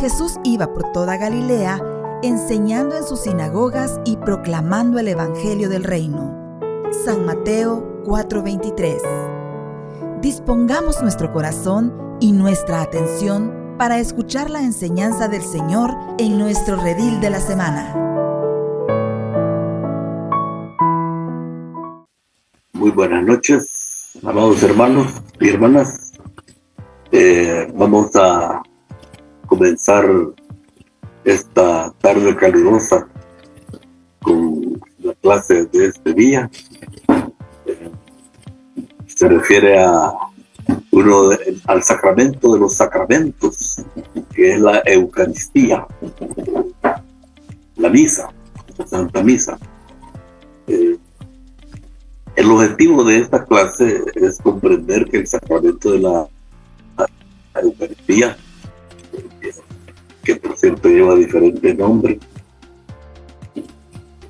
Jesús iba por toda Galilea, enseñando en sus sinagogas y proclamando el Evangelio del Reino. San Mateo 4:23. Dispongamos nuestro corazón y nuestra atención para escuchar la enseñanza del Señor en nuestro redil de la semana. Muy buenas noches, amados hermanos y hermanas. Vamos a comenzar esta tarde calurosa con la clase de este día. Se refiere a al sacramento de los sacramentos, que es la Eucaristía, la misa, la Santa Misa. El objetivo de esta clase es comprender que el sacramento de la Eucaristía, que por cierto lleva diferentes nombres,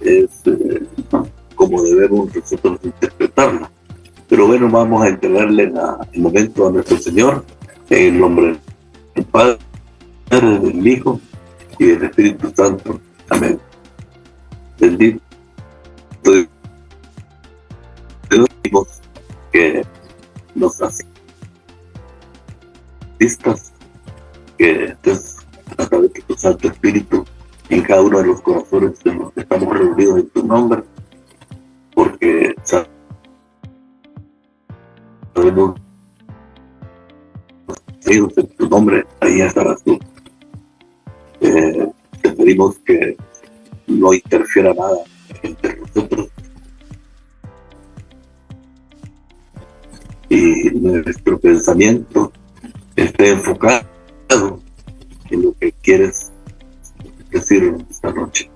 es como debemos nosotros interpretarla. Pero bueno, vamos a entregarle el momento a nuestro Señor en el nombre del Padre, del Hijo y del Espíritu Santo. Amén. Bendito Dios que nos hace vistas, que estés a través de tu Santo Espíritu en cada uno de los corazones de los que estamos reunidos en tu nombre, porque sabemos en tu nombre, ahí estarás tú. Te pedimos que no interfiera nada entre nosotros y nuestro pensamiento esté enfocado en lo que quieres decir esta noche.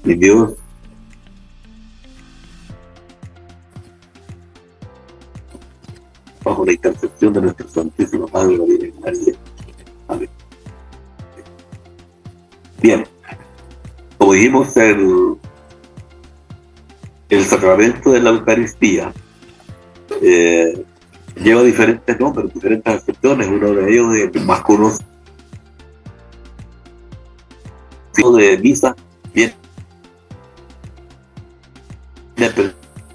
Mi Dios, bajo la intercesión de nuestra Santísima Madre, la Virgen María. Amén. Bien, como dijimos, el sacramento de la Eucaristía lleva diferentes nombres, diferentes acepciones. Uno de ellos, el más conocido de misa, viene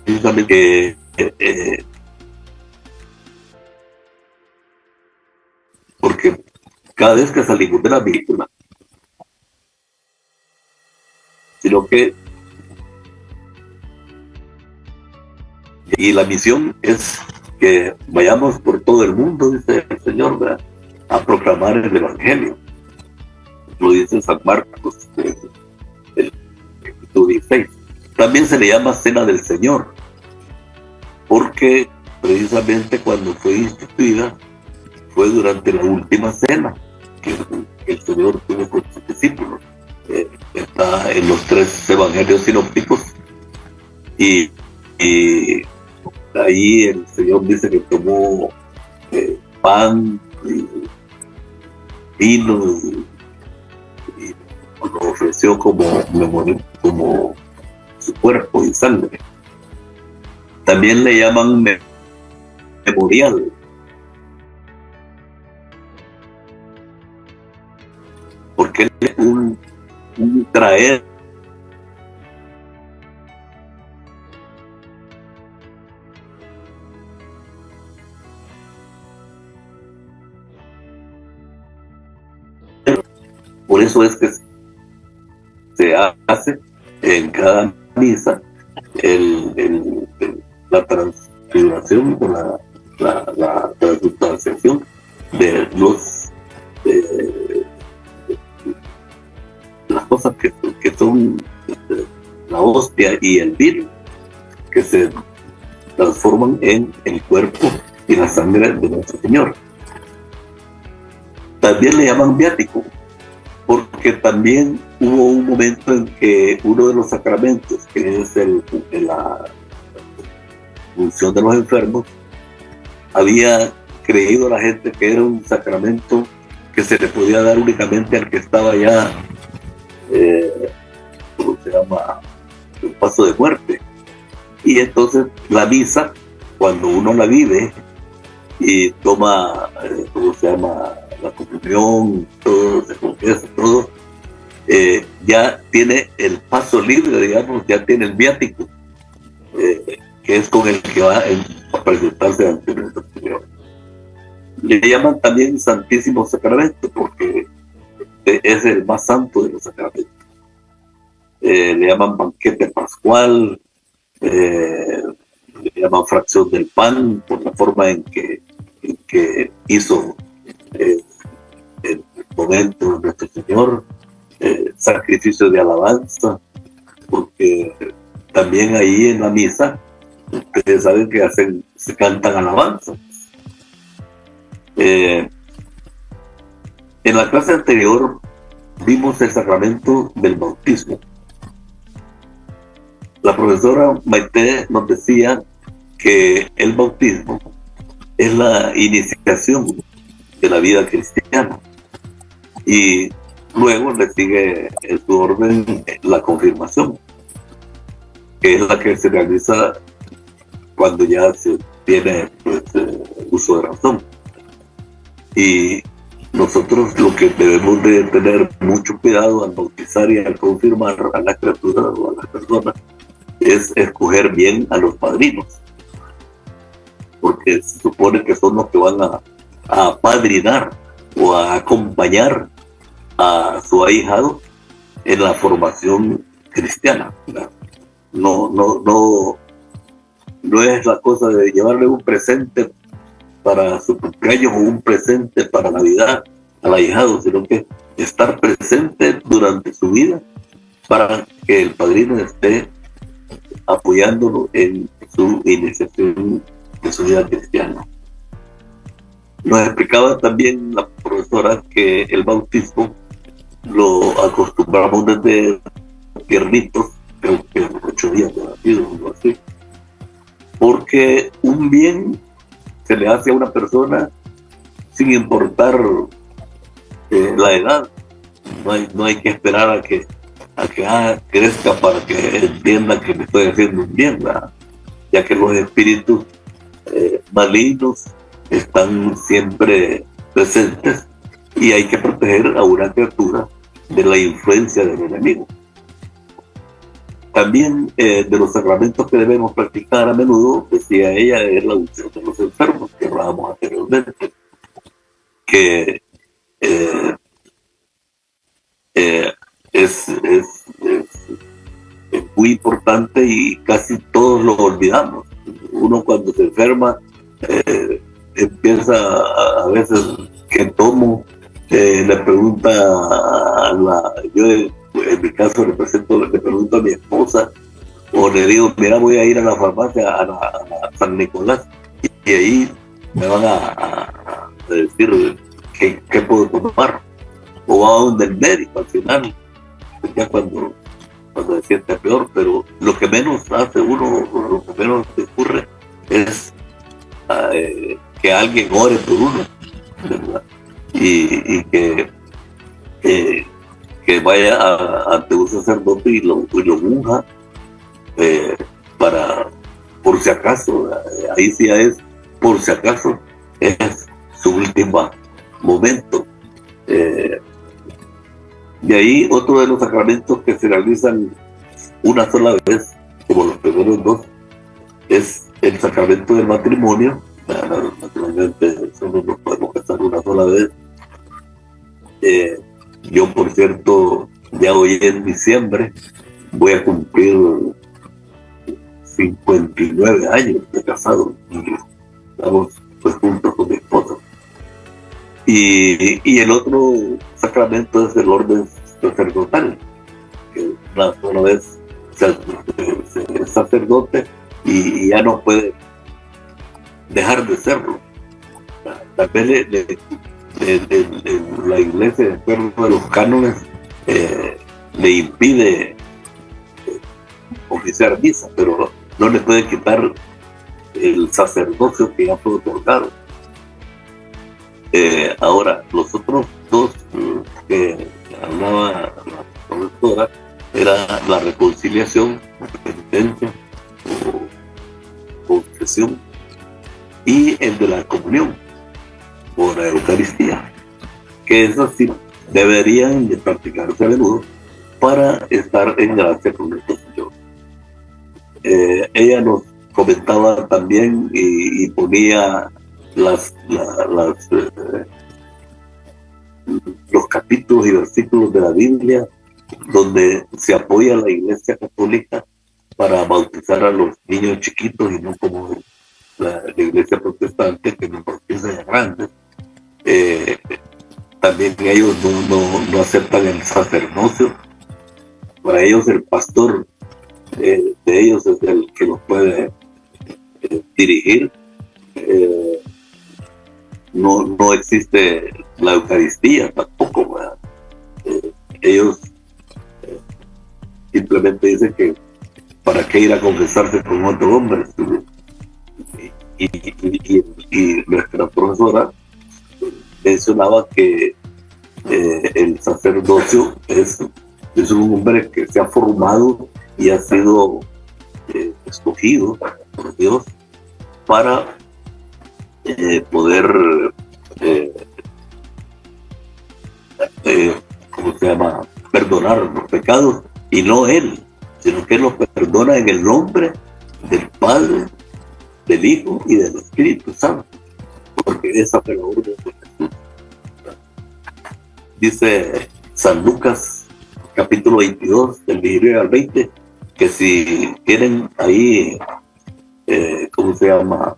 precisamente porque cada vez que salimos de la víctima, sino que y la misión es que vayamos por todo el mundo, dice el Señor, ¿verdad?, a proclamar el Evangelio. Lo dice San Marcos, el capítulo 16. También se le llama Cena del Señor, porque precisamente cuando fue instituida fue durante la última cena que el Señor tuvo con sus discípulos. Está en los 3 evangelios sinópticos y ahí el Señor dice que tomó pan y vino y lo ofreció como su cuerpo y sangre. También le llaman memorial, porque es un traer por eso es que se hace en cada misa la transfiguración o la transubstanciación de las cosas que son la hostia y el vino, que se transforman en el cuerpo y la sangre de nuestro Señor. También le llaman viático, porque también hubo un momento en que uno de los sacramentos, que es la unción de los enfermos, había creído la gente que era un sacramento que se le podía dar únicamente al que estaba ya ¿cómo se llama?, en paso de muerte. Y entonces la misa, cuando uno la vive y toma, ¿cómo se llama?, la comunión, todo, eso todo, ya tiene el paso libre, digamos, ya tiene el viático, que es con el que va a presentarse ante nuestro Señor. Le llaman también Santísimo Sacramento porque es el más santo de los sacramentos. Le llaman banquete pascual, le llaman fracción del pan por la forma en que hizo el momento de nuestro Señor, sacrificio de alabanza, porque también ahí en la misa ustedes saben que se cantan alabanzas. En la clase anterior vimos el sacramento del bautismo. La profesora Maite nos decía que el bautismo es la iniciación de la vida cristiana y luego le sigue en su orden la confirmación, que es la que se realiza cuando ya se tiene uso de razón. Y nosotros lo que debemos de tener mucho cuidado al bautizar y al confirmar a la criatura o a la persona es escoger bien a los padrinos, porque se supone que son los que van a apadrinar o a acompañar a su ahijado en la formación cristiana. No es la cosa de llevarle un presente para su cumpleaños o un presente para Navidad al ahijado, sino que estar presente durante su vida para que el padrino esté apoyándolo en su iniciación de su vida cristiana. Nos explicaba también la profesora que el bautismo lo acostumbramos desde tiernitos, creo que 8 días de nacido, algo así, porque un bien se le hace a una persona sin importar la edad. No hay que esperar a que crezca para que entienda que me estoy haciendo un bien, ¿verdad? Ya que los espíritus malignos están siempre presentes y hay que proteger a una criatura de la influencia del enemigo. También de los sacramentos que debemos practicar a menudo, decía ella, es la unción de los enfermos, que hablábamos anteriormente, que es muy importante y casi todos lo olvidamos. Uno cuando se enferma empieza a veces que tomo, le pregunta yo en mi caso le pregunto a mi esposa o le digo, mira, voy a ir a la farmacia a San Nicolás y ahí me van a decir qué puedo tomar, o va a donde el médico al final, ya cuando se siente peor, pero lo que menos hace uno, lo que menos se ocurre es que alguien ore por uno, ¿verdad? Y que vaya ante un sacerdote y lo unja por si acaso, ahí sí es por si acaso, es su último momento. De ahí otro de los sacramentos que se realizan una sola vez, como los primeros dos, es el sacramento del matrimonio. Naturalmente solo nos podemos casar una sola vez. Yo, por cierto, ya hoy en diciembre voy a cumplir 59 años de casado. Estamos pues juntos con mi esposa. Y el otro sacramento es el orden sacerdotal, que una sola vez es sacerdote y ya no puede dejar de serlo. También la iglesia, de acuerdo a los cánones, le impide oficiar misa, pero no le puede quitar el sacerdocio que ya fue otorgado. Ahora, los otros dos que hablaba la profesora era la reconciliación, la penitencia o confesión, y el de la comunión o la Eucaristía, que es así, deberían de practicarse a menudo para estar en gracia con nuestro Señor. Ella nos comentaba también y ponía los capítulos y versículos de la Biblia donde se apoya a la Iglesia Católica para bautizar a los niños chiquitos y no como la Iglesia Protestante que nos bautiza ya grandes. También ellos no aceptan el sacerdocio. Para ellos el pastor de ellos es el que los puede dirigir. No existe la Eucaristía tampoco, ¿verdad? Ellos simplemente dicen que para qué ir a confesarse con otro hombre. Y nuestra profesora mencionaba que el sacerdocio es un hombre que se ha formado y ha sido escogido por Dios para poder ¿cómo se llama? Perdonar los pecados, y no él, sino que los perdona en el nombre del Padre, del Hijo y del Espíritu Santo, porque esa fue la orden de Jesús. Dice San Lucas capítulo 22 del 19 al 20, que si tienen ahí ¿cómo se llama?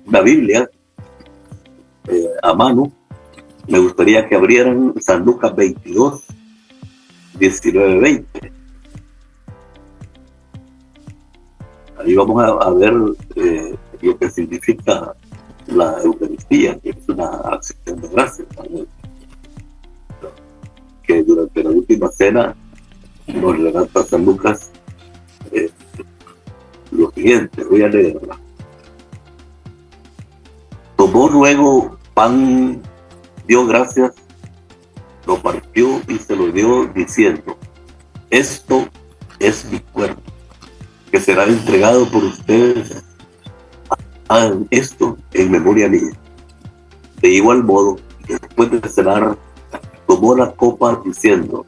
Una Biblia a mano, me gustaría que abrieran San Lucas 22 19-20. Ahí vamos a ver lo que significa la Eucaristía, que es una acción de gracias, ¿no? Que durante la última cena nos relata San Lucas lo siguiente. Voy a leerla. Tomó luego pan, dio gracias, lo partió y se lo dio diciendo: esto es mi cuerpo, que será entregado por ustedes. Hagan esto en memoria mía. De igual modo, después de cenar, tomó la copa diciendo: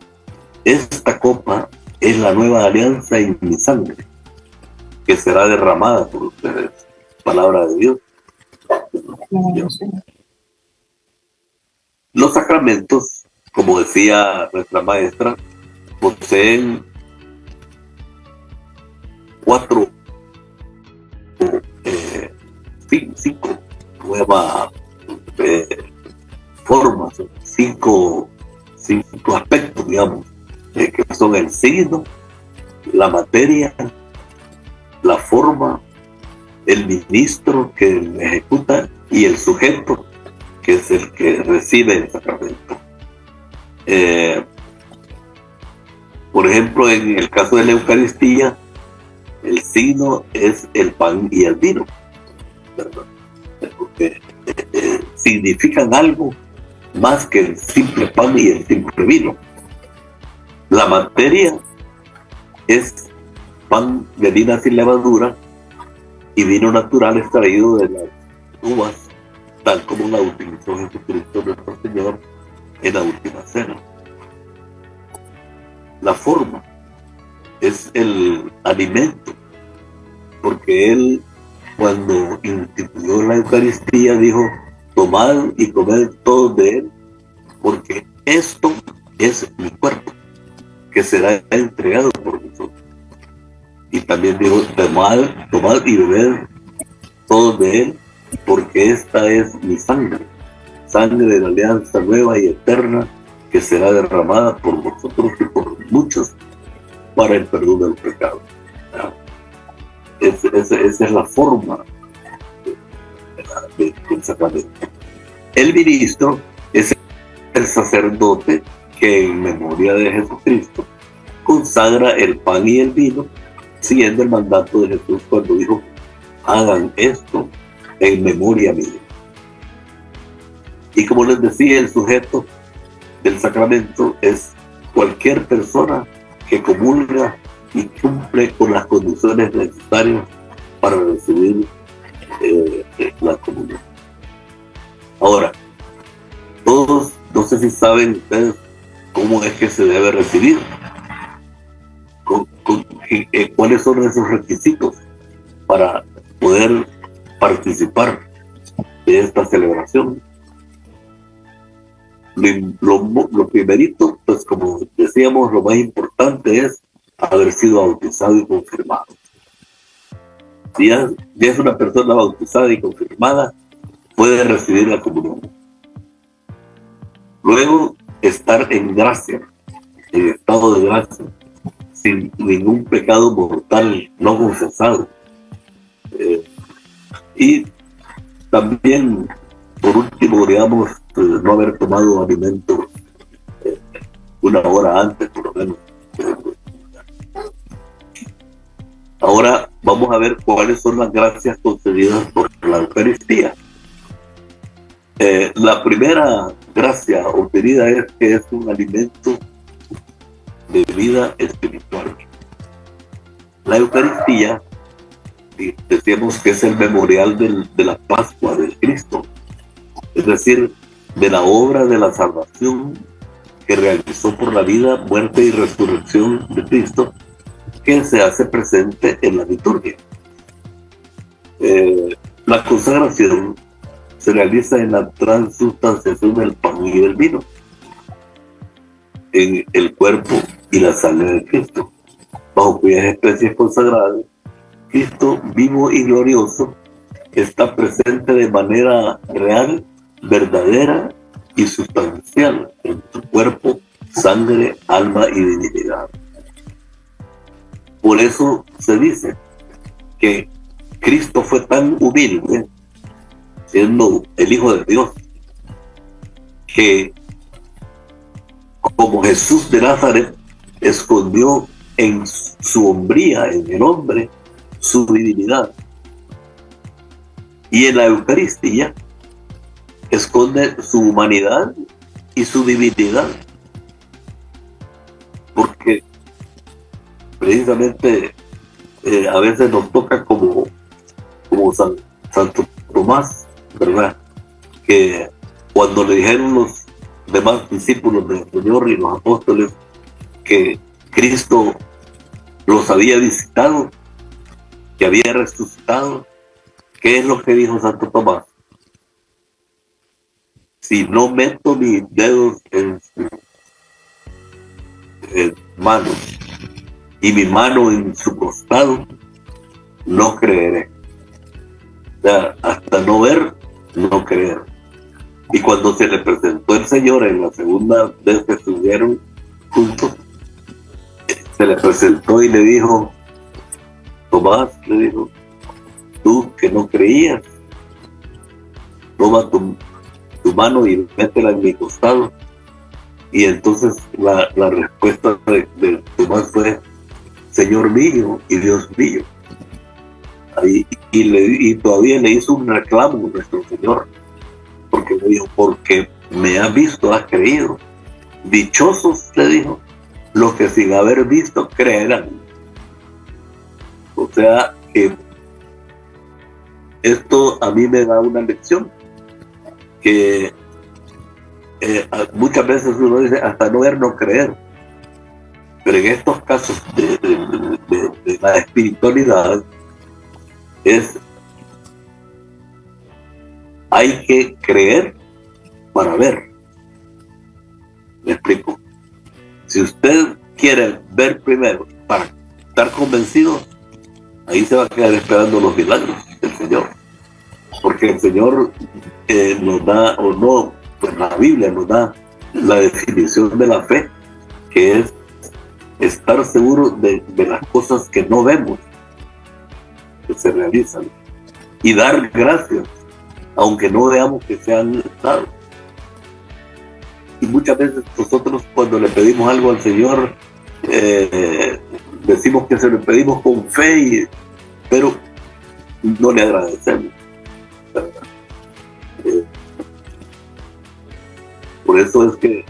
esta copa es la nueva alianza en mi sangre, que será derramada por ustedes. Palabra de Dios. Los sacramentos, como decía nuestra maestra, poseen cinco nuevas formas, cinco aspectos, digamos, que son el signo, la materia, la forma, el ministro que ejecuta y el sujeto, que es el que recibe el sacramento. Por ejemplo, en el caso de la Eucaristía, el signo es el pan y el vino, ¿verdad? Porque significan algo más que el simple pan y el simple vino. La materia es pan de harina sin levadura y vino natural extraído de las uvas, tal como la utilizó Jesucristo nuestro Señor en la última cena. La forma es el alimento, porque Él, cuando instituyó la Eucaristía, dijo: tomad y comed todos de Él, porque esto es mi cuerpo, que será entregado por vosotros. Y también dijo: tomad y bebed todos de Él, porque esta es mi sangre, sangre de la alianza nueva y eterna, que será derramada por vosotros y por muchos para el perdón del pecado. Esa es la forma del sacramento. El ministro es el sacerdote que, en memoria de Jesucristo, consagra el pan y el vino, siguiendo el mandato de Jesús cuando dijo: hagan esto en memoria mía. Y como les decía, el sujeto del sacramento es cualquier persona que comulga y cumple con las condiciones necesarias para recibir la comunión. Ahora, todo sé si saben ustedes cómo es que se debe recibir, cuáles son esos requisitos para poder participar de esta celebración. Lo primerito, pues como decíamos, lo más importante es haber sido bautizado y confirmado. Si ya es una persona bautizada y confirmada, puede recibir la comunión. Luego, estar en gracia, en estado de gracia, sin ningún pecado mortal no confesado. Y también, por último, digamos, no haber tomado alimentos una hora antes, por lo menos. Ahora vamos a ver cuáles son las gracias concedidas por la Eucaristía. La primera gracia obtenida es que es un alimento de vida espiritual. La Eucaristía, decíamos que es el memorial de la Pascua del Cristo, es decir, de la obra de la salvación que realizó por la vida, muerte y resurrección de Cristo, que se hace presente en la liturgia. La consagración se realiza en la transustanciación del pan y del vino, en el cuerpo y la sangre de Cristo, bajo cuyas especies consagradas Cristo vivo y glorioso está presente de manera real, verdadera y sustancial en tu cuerpo, sangre, alma y divinidad. Por eso se dice que Cristo fue tan humilde, siendo el Hijo de Dios, que como Jesús de Nazaret escondió en su hombría, en el hombre, su divinidad. Y en la Eucaristía esconde su humanidad y su divinidad. Porque precisamente a veces nos toca como Santo Tomás, ¿verdad? Que cuando le dijeron los demás discípulos del Señor y los apóstoles que Cristo los había visitado, que había resucitado, ¿qué es lo que dijo Santo Tomás? Si no meto mis dedos en sus manos y mi mano en su costado, no creeré. O sea, hasta no ver, no creer. Y cuando se le presentó el Señor en la segunda vez que estuvieron juntos, se le presentó y le dijo: Tomás, le dijo, tú que no creías, toma tu mano y métela en mi costado. Y entonces la respuesta de Tomás fue: Señor mío y Dios mío. Y todavía le hizo un reclamo a nuestro Señor, porque le dijo: porque me has visto, has creído. Dichosos, le dijo, los que sin haber visto creerán. O sea que esto a mí me da una lección, que muchas veces uno dice hasta no ver, no creer. Pero en estos casos de la espiritualidad hay que creer para ver. Me explico. Si usted quiere ver primero para estar convencido, ahí se va a quedar esperando los milagros del Señor. Porque el Señor nos da, o no, pues la Biblia nos da la definición de la fe, que es estar seguro de las cosas que no vemos, que se realizan, y dar gracias, aunque no veamos que se han dado. Y muchas veces nosotros, cuando le pedimos algo al Señor, decimos que se lo pedimos con fe, pero no le agradecemos. Por eso es que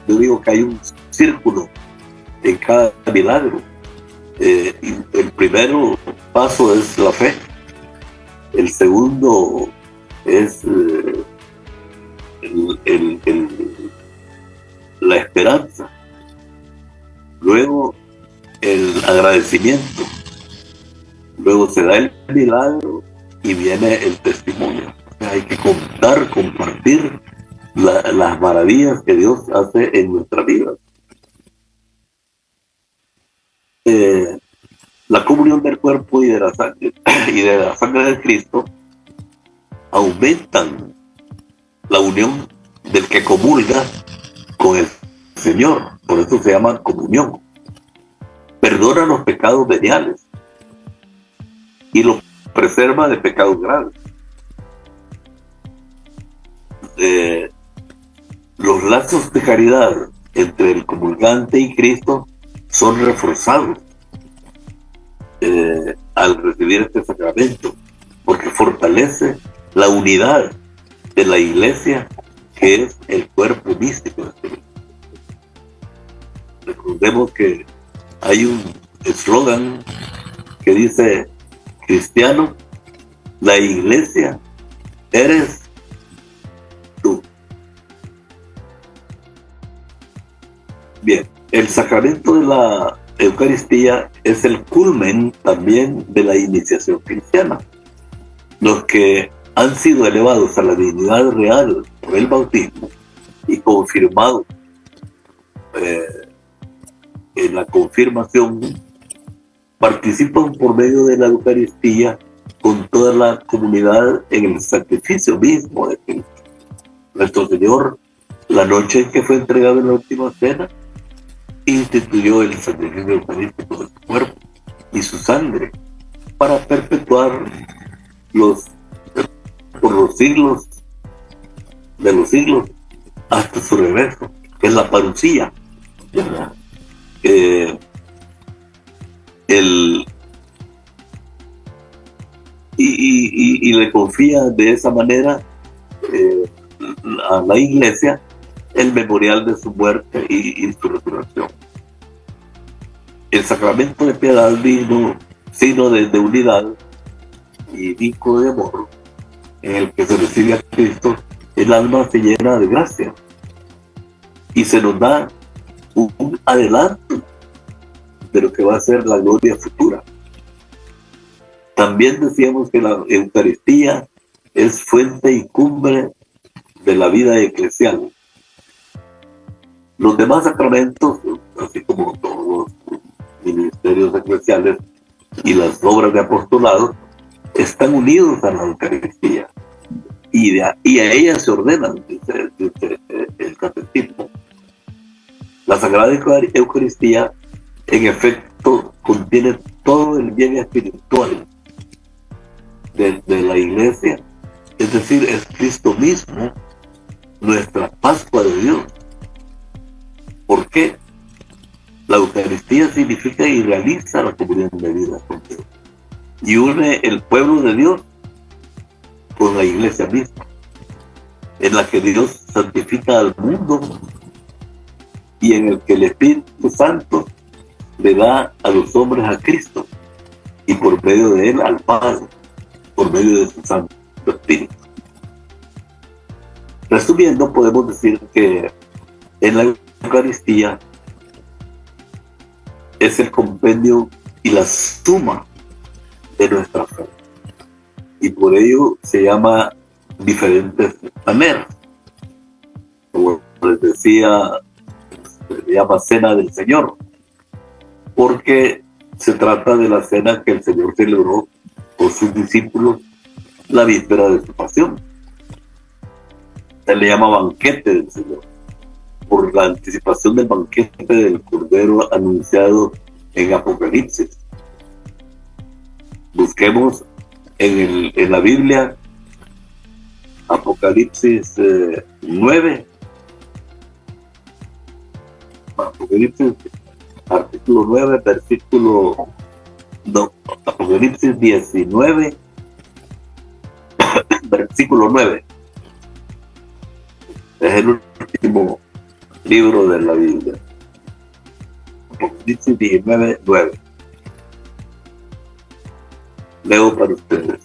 yo digo que hay un círculo en cada milagro. Y el primer paso es la fe, el segundo es la esperanza, luego el agradecimiento, luego se da el milagro y viene el testimonio. Hay que contar, compartir las maravillas que Dios hace en nuestra vida. La comunión del cuerpo y de la sangre de Cristo aumentan la unión del que comulga con el Señor. Por eso se llama comunión. Perdona los pecados veniales y los preserva de pecados graves. Los lazos de caridad entre el comulgante y Cristo son reforzados al recibir este sacramento, porque fortalece la unidad de la Iglesia, que es el cuerpo místico de Cristo. Recordemos que hay un eslogan que dice: cristiano, la Iglesia eres tú. Bien, el sacramento de la Eucaristía es el culmen también de la iniciación cristiana. Los que han sido elevados a la dignidad real por el bautismo y confirmados en la confirmación, participan por medio de la Eucaristía con toda la comunidad en el sacrificio mismo de Cristo. Nuestro Señor, la noche en que fue entregado en la última cena, instituyó el sacrificio eucarístico de su cuerpo y su sangre para perpetuar por los siglos de los siglos hasta su regreso, que es la parucía, ¿verdad? Y le confía de esa manera a la Iglesia el memorial de su muerte y su resurrección. El sacramento de piedad vino signo de unidad y vínculo de amor, en el que se recibe a Cristo. El alma se llena de gracia y se nos da un adelanto de lo que va a ser la gloria futura. También decíamos que la Eucaristía es fuente y cumbre de la vida eclesial. Los demás sacramentos, así como todos los ministerios eclesiales y las obras de apostolado, están unidos a la Eucaristía y a ella se ordenan, dice el catecismo. La Sagrada Eucaristía, en efecto, contiene todo el bien espiritual de la Iglesia, es decir, es Cristo mismo, nuestra Pascua de Dios. ¿Por qué? La Eucaristía significa y realiza la comunión de vida con Dios y une el pueblo de Dios con la Iglesia misma, en la que Dios santifica al mundo y en el que el Espíritu Santo le da a los hombres a Cristo y por medio de él al Padre, por medio de su Santo Espíritu. Resumiendo, podemos decir que en la Eucaristía es el compendio y la suma de nuestra fe, y por ello se llama diferentes maneras. Como les decía, se llama Cena del Señor, porque se trata de la cena que el Señor celebró con sus discípulos la víspera de su pasión. Se le llama banquete del Señor, por la anticipación del banquete del Cordero anunciado en Apocalipsis. Busquemos en la Biblia Apocalipsis 9, Apocalipsis artículo 9, versículo Apocalipsis 19, versículo 9. Es el último libro de la Biblia. Apocalipsis 19, 9. Leo para ustedes.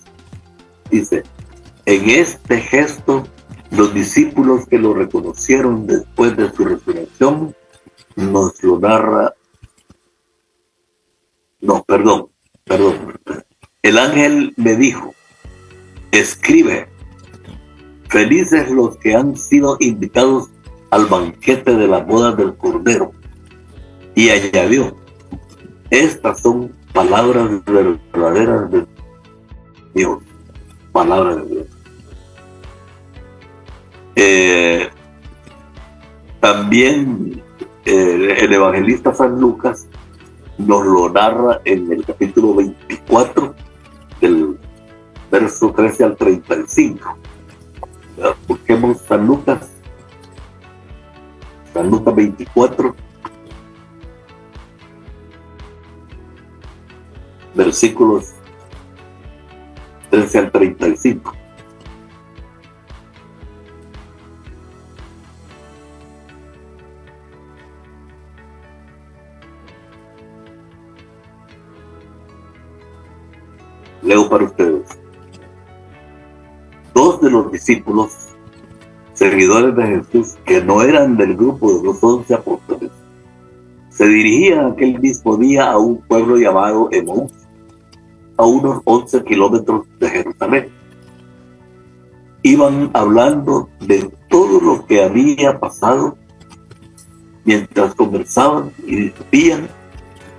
Dice: en este gesto Los discípulos que lo reconocieron después de su resurrección nos lo narra. No, perdón. El ángel me dijo: escribe, felices los que han sido invitados al banquete de la boda del Cordero. Y añadió: estas son palabras verdaderas de Dios. Palabras de Dios. También el evangelista San Lucas nos lo narra en el capítulo 24, del verso 13 al 35. Busquemos San Lucas 24, versículos 13 al 35. Leo para ustedes. Dos de los discípulos, seguidores de Jesús, que no eran del grupo de los 11 apóstoles, se dirigían aquel mismo día a un pueblo llamado Emaús, a unos 11 kilómetros de Jerusalén. Iban hablando de todo lo que había pasado. Mientras conversaban y discutían,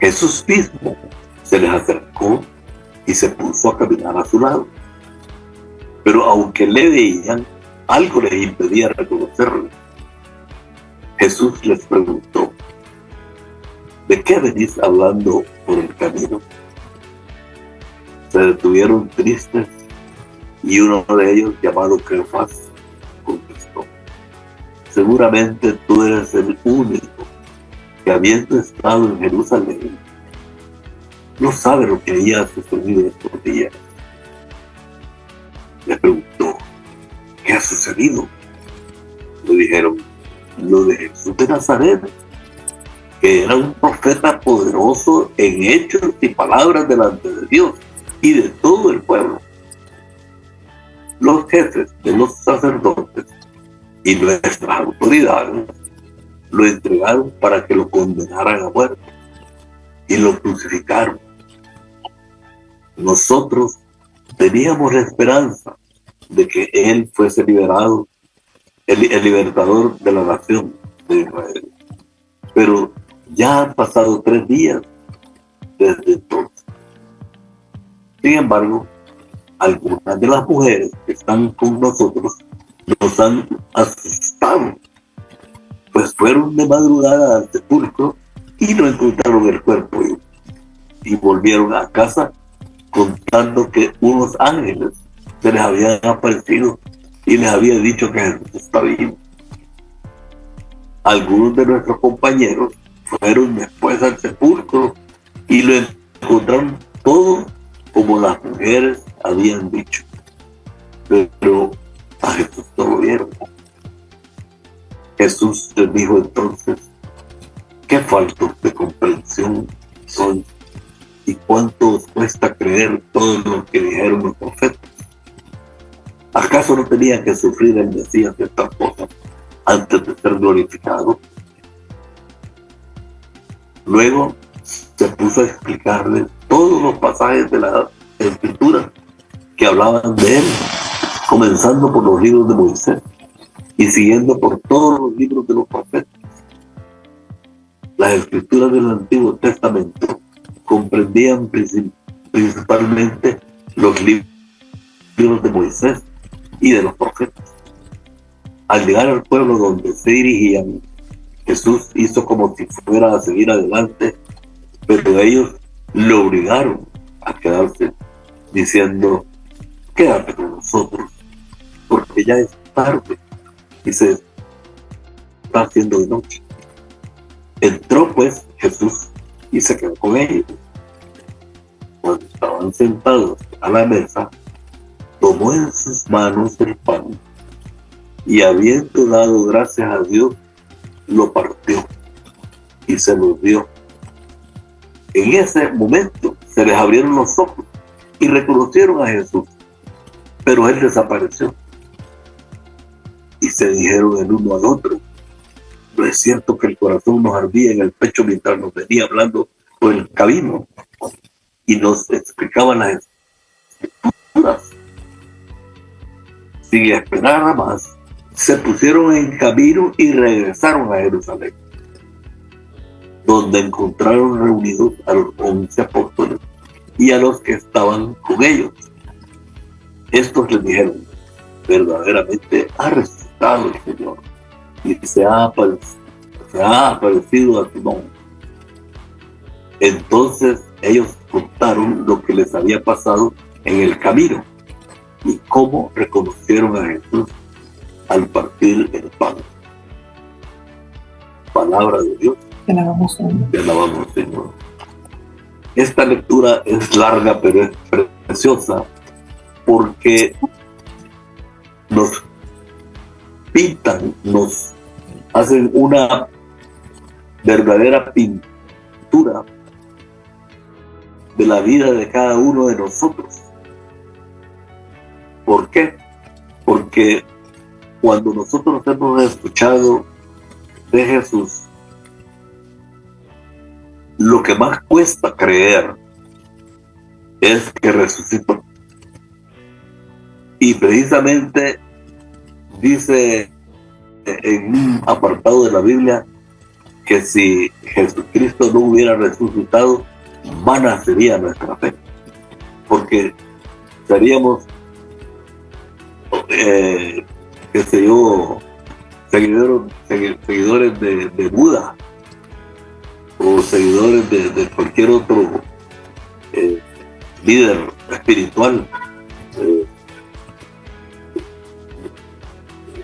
Jesús mismo se les acercó y se puso a caminar a su lado. Pero aunque le veían, algo les impedía reconocerlo. Jesús les preguntó: ¿de qué venís hablando por el camino? Se detuvieron tristes y uno de ellos, llamado Cleofás, contestó: seguramente tú eres el único que, habiendo estado en Jerusalén, no sabe lo que había sucedido estos días. Le preguntó: ¿qué ha sucedido? Le dijeron: lo de Jesús de Nazaret, que era un profeta poderoso en hechos y palabras delante de Dios y de todo el pueblo. Los jefes de los sacerdotes y nuestras autoridades lo entregaron para que lo condenaran a muerte y lo crucificaron. Nosotros teníamos la esperanza de que él fuese liberado, el libertador de la nación de Israel. Pero ya han pasado 3 días desde entonces. Sin embargo, algunas de las mujeres que están con nosotros nos han asustado, pues fueron de madrugada al sepulcro y no encontraron el cuerpo, y volvieron a casa contando que unos ángeles se les habían aparecido y les había dicho que Jesús está vivo. Algunos de nuestros compañeros fueron después al sepulcro y lo encontraron todo como las mujeres habían dicho, pero a Jesús no lo vieron. Jesús les dijo entonces: qué faltos de comprensión sois, y cuánto os cuesta creer todo lo que dijeron los profetas. ¿Acaso no tenía que sufrir el Mesías estas cosas antes de ser glorificado? Luego se puso a explicarles todos los pasajes de la Escritura que hablaban de él, comenzando por los libros de Moisés y siguiendo por todos los libros de los profetas. Las Escrituras del Antiguo Testamento comprendían principalmente los libros de Moisés y de los profetas. Al llegar al pueblo donde se dirigían, Jesús hizo como si fuera a seguir adelante, pero ellos lo obligaron a quedarse, diciendo: quédate con nosotros, porque ya es tarde y se está haciendo de noche. Entró pues Jesús y se quedó con ellos. Cuando estaban sentados a la mesa, tomó en sus manos el pan y, habiendo dado gracias a Dios, lo partió y se los dio. En ese momento se les abrieron los ojos y reconocieron a Jesús, pero él desapareció. se dijeron el uno al otro: no es cierto que el corazón nos ardía en el pecho mientras nos venía hablando por el camino y nos explicaban las escrituras. Sin esperar más, se pusieron en camino y regresaron a Jerusalén, donde encontraron reunidos a los 11 apóstoles y a los que estaban con ellos. Estos les dijeron: verdaderamente ha resucitado el Señor y se ha aparecido a Simón. Entonces ellos contaron lo que les había pasado en el camino y cómo reconocieron a Jesús al partir el pan. Palabra de Dios. Te alabamos, Señor. Te alabamos, Señor. Esta lectura es larga, pero es preciosa, porque nos pintan, nos hacen una verdadera pintura de la vida de cada uno de nosotros. ¿Por qué? Porque cuando nosotros hemos escuchado de Jesús, lo que más cuesta creer es que resucitó. Y precisamente dice en un apartado de la Biblia que si Jesucristo no hubiera resucitado, vana sería nuestra fe, porque seríamos qué sé yo, seguidores de Buda, o seguidores de cualquier otro líder espiritual,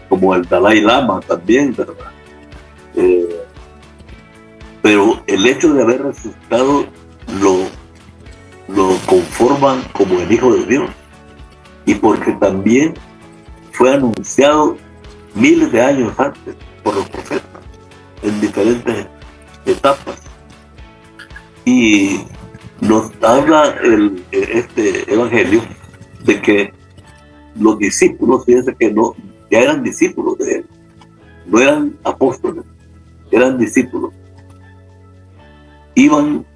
como el Dalai Lama también, ¿verdad? Pero el hecho de haber resucitado lo conforman como el Hijo de Dios, y porque también fue anunciado miles de años antes por los profetas en diferentes etapas. Y nos habla este evangelio de que los discípulos, fíjense que ya eran discípulos de él, no eran apóstoles, eran discípulos. Iban,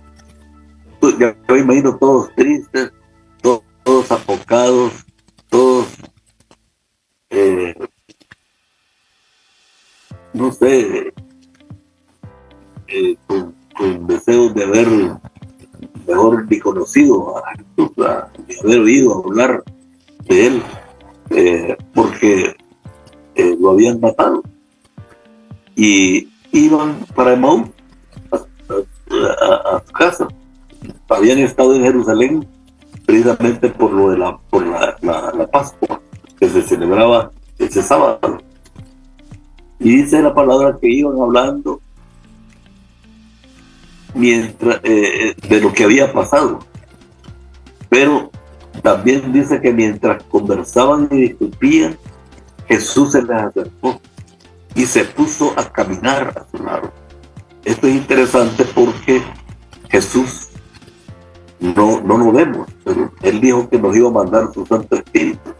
ya me imagino, todos tristes, todos afocados, todos no sé, con deseos de haber mejor ni conocido a Jesús, de haber oído hablar de él, porque lo habían matado, y iban para Emaús, a su casa. Habían estado en Jerusalén precisamente por la Pascua, que se celebraba ese sábado. Y dice la palabra que iban hablando mientras de lo que había pasado, pero también dice que mientras conversaban y discutían, Jesús se les acercó y se puso a caminar a su lado. Esto es interesante porque Jesús no lo vemos, pero él dijo que nos iba a mandar su Santo Espíritu,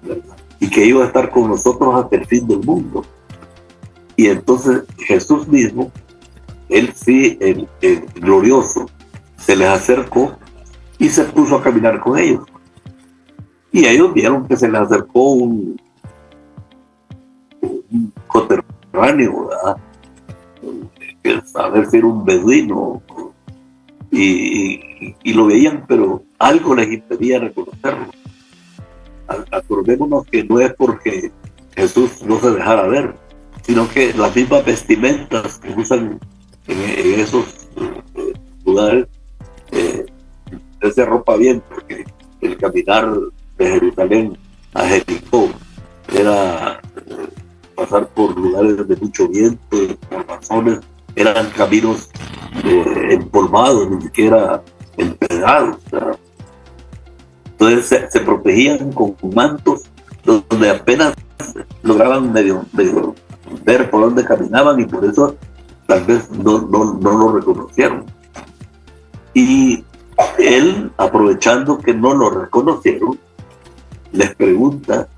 ¿verdad? Y que iba a estar con nosotros hasta el fin del mundo. Y entonces Jesús mismo, él sí, el glorioso, se les acercó y se puso a caminar con ellos. Y ellos vieron que se les acercó un coterráneo, ¿verdad? A ver si era un beduino, y lo veían, pero algo les impedía reconocerlo. Acordémonos que no es porque Jesús no se dejara ver, sino que las mismas vestimentas que usan en esos lugares se ropa bien, porque el caminar de Jerusalén a Jericó era pasar por lugares de mucho viento, por razones, eran caminos empolvados, ni siquiera empedrados, ¿verdad? Entonces se protegían con mantos donde apenas lograban medio ver por dónde caminaban, y por eso tal vez no lo reconocieron. Y él, aprovechando que no lo reconocieron, les pregunta: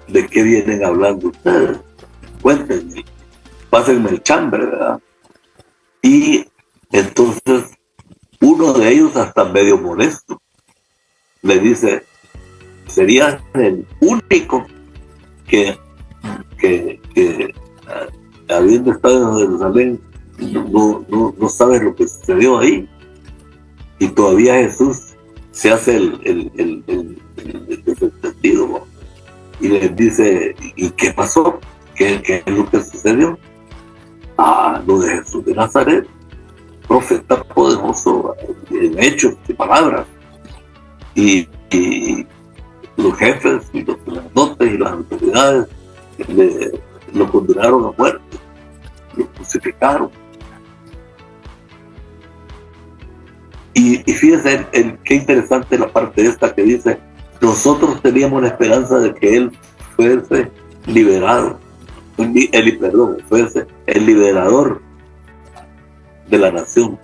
¿de qué vienen hablando ustedes? cuéntenme, pásenme el chambre, ¿verdad? Y entonces uno de ellos, hasta medio molesto, le dice, sería el único que habiendo estado en Jerusalén, no sabe lo que sucedió ahí. Y todavía Jesús se hace el desentendido, ¿no? Y les dice, ¿y qué pasó? ¿Qué es lo que sucedió? Lo de Jesús de Nazaret, profeta poderoso en hechos y palabras. Y los jefes y los sacerdotes y las autoridades lo condenaron a muerte, lo crucificaron. Y fíjense qué interesante la parte esta que dice, nosotros teníamos la esperanza de que él fuese liberado, fuese el liberador de la nación.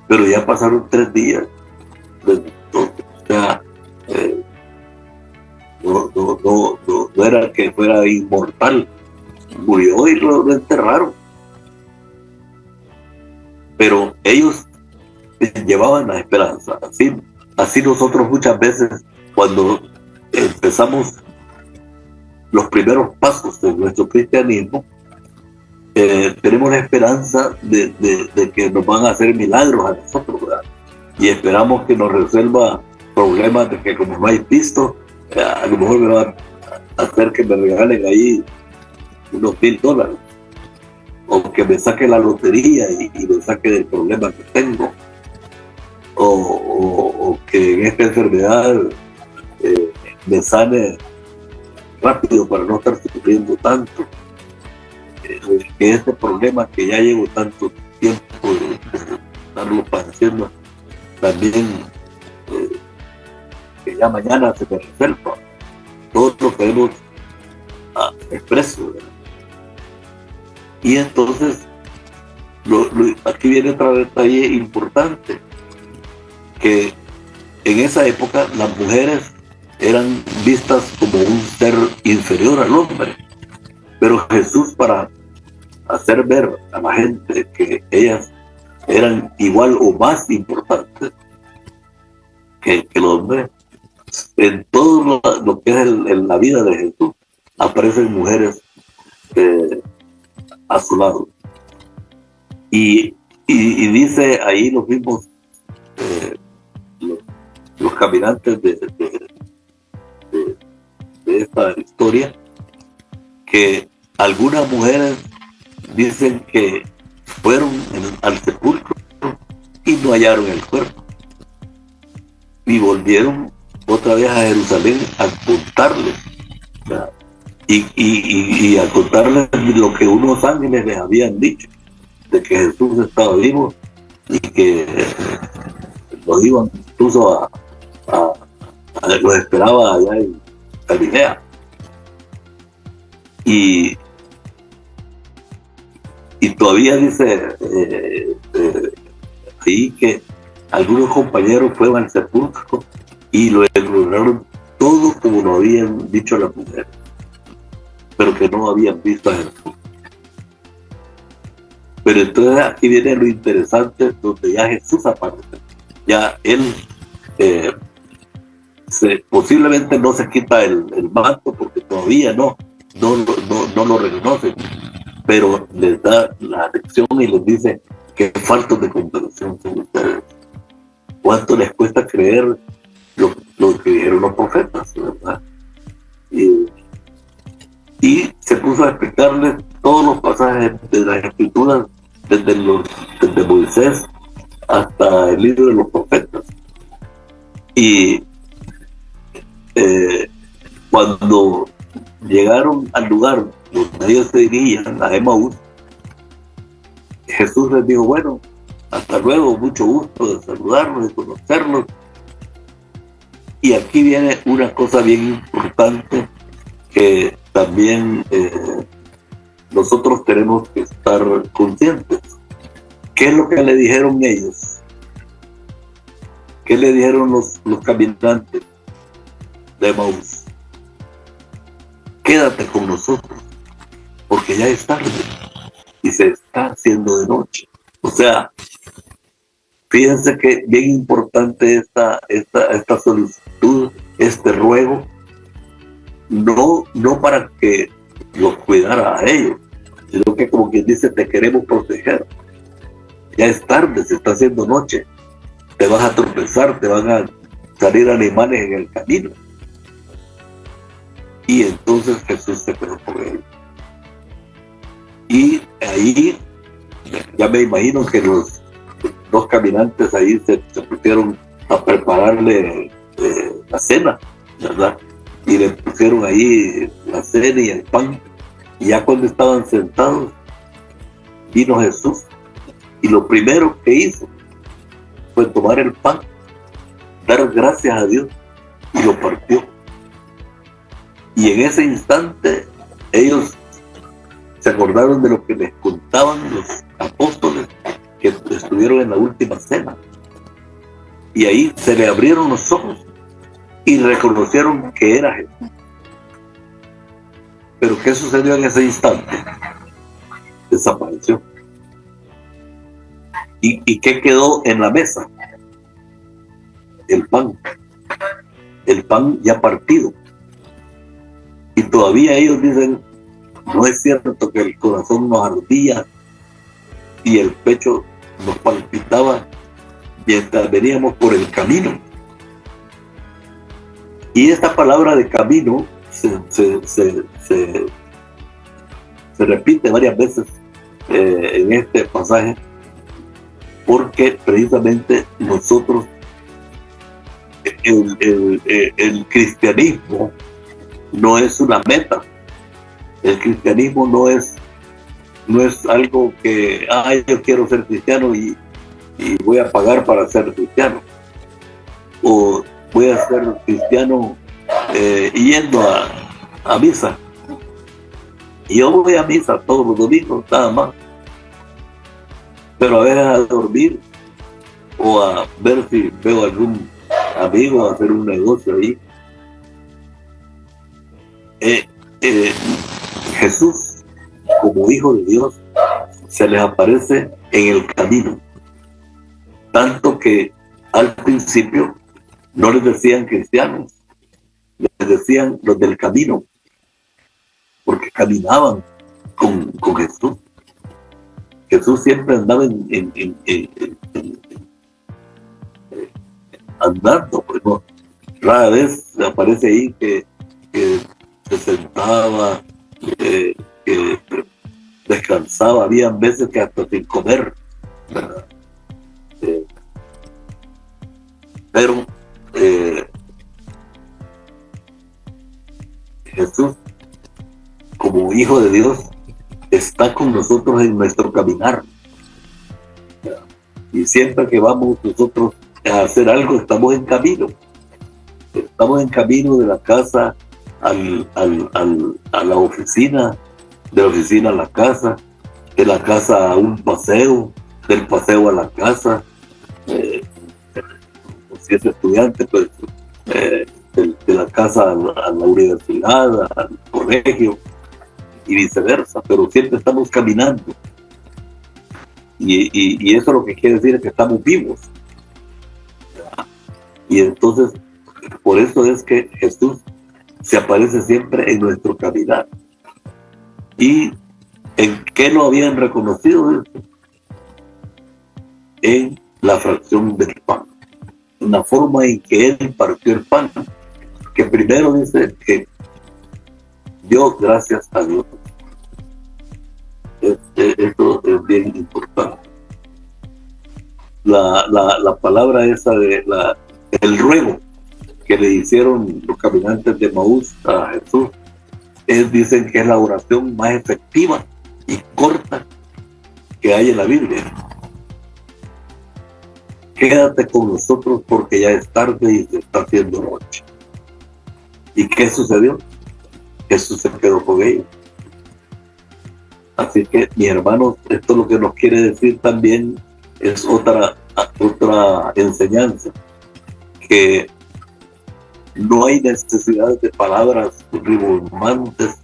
Pero ya pasaron 3 días desde entonces. O sea, no era que fuera inmortal, murió y lo enterraron. Pero ellos llevaban la esperanza. Así nosotros muchas veces, cuando empezamos los primeros pasos de nuestro cristianismo, tenemos la esperanza de que nos van a hacer milagros a nosotros, ¿verdad? Y esperamos que nos resuelva problemas de que, como no hay visto, a lo mejor me va a hacer que me regalen ahí unos $1,000, o que me saque la lotería y me saque del problema que tengo, o que en esta enfermedad me sane rápido para no estar sufriendo tanto, que este problema que ya llevo tanto tiempo de estarlo padeciendo también, que ya mañana se me resuelva. Todos lo queremos expreso, ¿verdad? Y entonces aquí viene otro detalle importante, que en esa época las mujeres eran vistas como un ser inferior al hombre, pero Jesús, para hacer ver a la gente que ellas eran igual o más importantes que el hombre, en todo lo que es la vida de Jesús aparecen mujeres a su lado, y dice ahí los mismos los caminantes de esta historia, que algunas mujeres dicen que fueron al sepulcro y no hallaron el cuerpo, y volvieron otra vez a Jerusalén a contarles, ¿verdad? Y a contarles lo que unos ángeles les habían dicho, de que Jesús estaba vivo y que los iban incluso los esperaba allá en Galilea. Y todavía dice ahí que algunos compañeros fueron al sepulcro y lo lograron todo como lo habían dicho las mujeres, pero que no habían visto a Jesús. Pero entonces aquí viene lo interesante, donde ya Jesús aparece. Ya él posiblemente no se quita el manto, porque todavía no lo reconoce, pero les da la lección y les dice que faltos de comprensión son ustedes. ¿Cuánto les cuesta creer lo que dijeron los profetas, verdad? Y se puso a explicarles todos los pasajes de las escrituras, desde Moisés hasta el libro de los profetas. Y cuando llegaron al lugar donde ellos se dirigían, a Emaús, Jesús les dijo, bueno, hasta luego, mucho gusto de saludarlos, de conocerlos. Y aquí viene una cosa bien importante que también nosotros tenemos que estar conscientes. ¿Qué es lo que le dijeron ellos? ¿Qué le dijeron los caminantes de Emaús? Quédate con nosotros. porque ya es tarde y se está haciendo de noche. O sea, fíjense que bien importante esta solicitud, este ruego, no para que los cuidara a ellos, sino que, como quien dice, te queremos proteger. Ya es tarde, se está haciendo noche, te vas a tropezar, te van a salir animales en el camino. Y entonces Jesús se quedó con él. Y ahí ya me imagino que los dos caminantes ahí se pusieron a prepararle la cena, ¿verdad? Y le pusieron ahí la cena y el pan. Y ya cuando estaban sentados, vino Jesús. Y lo primero que hizo fue tomar el pan, dar gracias a Dios y lo partió. Y en ese instante ellos se acordaron de lo que les contaban los apóstoles que estuvieron en la última cena. Y ahí se le abrieron los ojos y reconocieron que era Jesús. Pero ¿qué sucedió en ese instante? Desapareció. ¿Y qué quedó en la mesa? El pan. El pan ya partido. Y todavía ellos dicen, no es cierto que el corazón nos ardía y el pecho nos palpitaba mientras veníamos por el camino. Y esta palabra de camino se repite varias veces en este pasaje, porque precisamente nosotros, el cristianismo no es una meta. El cristianismo no es algo que, yo quiero ser cristiano y voy a pagar para ser cristiano, o voy a ser cristiano yendo a misa. Y yo voy a misa todos los domingos, nada más, pero a ver, a dormir o a ver si veo algún amigo a hacer un negocio ahí. Jesús, como Hijo de Dios, se les aparece en el camino, tanto que al principio no les decían cristianos, les decían los del camino, porque caminaban con Jesús. Jesús siempre andaba andando, pues no, rara vez aparece ahí que se sentaba, que descansaba. Habían veces que hasta sin comer, ¿verdad? Pero Jesús, como Hijo de Dios, está con nosotros en nuestro caminar. Y siempre que vamos nosotros a hacer algo, estamos en camino. Estamos en camino de la casa a la oficina, de la oficina a la casa, de la casa a un paseo, del paseo a la casa. Si es estudiante, pues de la casa a la universidad, al colegio y viceversa, pero siempre estamos caminando. Y eso lo que quiere decir es que estamos vivos. Y entonces, por eso es que Jesús se aparece siempre en nuestro caminar. ¿Y en qué lo habían reconocido? En la fracción del pan, en la forma en que él partió el pan, que primero dice que dio gracias a Dios. Esto es bien importante. La palabra esa de el ruego que le hicieron los caminantes de Maús a Jesús, dicen que es la oración más efectiva y corta que hay en la Biblia. Quédate con nosotros porque ya es tarde y se está haciendo noche. ¿Y qué sucedió? Jesús se quedó con ellos. Así que, mis hermanos, esto lo que nos quiere decir también es otra enseñanza, que no hay necesidad de palabras rimbombantes,